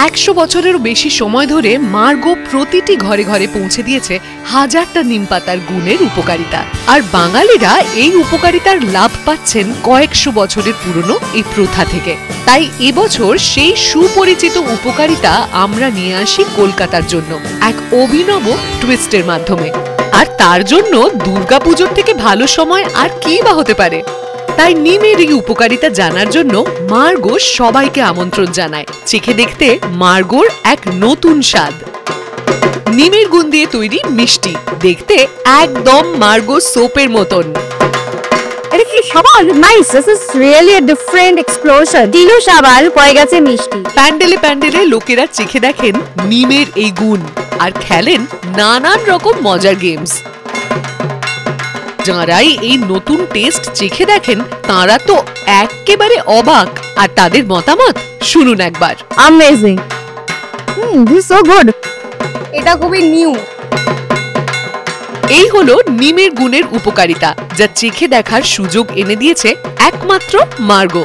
100 বছরেরও বেশি সময় ধরে মার্গো প্রতিটি ঘরে ঘরে পৌঁছে দিয়েছে হাজারটা নিমপাতার গুণের উপকারিতা। আর বাঙালিরা এই উপকারিতার লাভ পাচ্ছেন কয়েকশো বছরের পুরনো এই প্রথা থেকে। তাই এবছর সেই সুপরিচিত উপকারিতা আমরা নিয়ে আসি কলকাতার জন্য এক অভিনব টুইস্টের মাধ্যমে। আর তার জন্য দুর্গাপুজোর থেকে ভালো সময় আর কি বা হতে পারে। তাই নিমের এই উপকারিতা জানার জন্য মার্গো সবাইকে আমন্ত্রণ জানায় চেখে দেখতে মার্গোর এক নতুন স্বাদ। নিমের গুণ দিয়ে তৈরি মিষ্টি, দেখতে একদম মার্গো সোপের মতন। এটা কি সাবান? Nice, this is really a different explosion. দিলো সাবান পড়ে গেছে মিষ্টি। প্যান্ডেলে প্যান্ডেলে লোকেরা চেখে দেখেন নিমের এই গুণ আর খেলেন নানান রকম মজার গেমস। যারাই এই নতুন টেস্ট চেখে দেখেন তারা তো একেবারে অবাক। আর তাদের মতামত শুনুন একবার। Amazing, this so good. এটা খুবই নিউ। এই হলো নিমের গুণের উপকারিতা, যা চেখে দেখার সুযোগ এনে দিয়েছে একমাত্র মার্গো।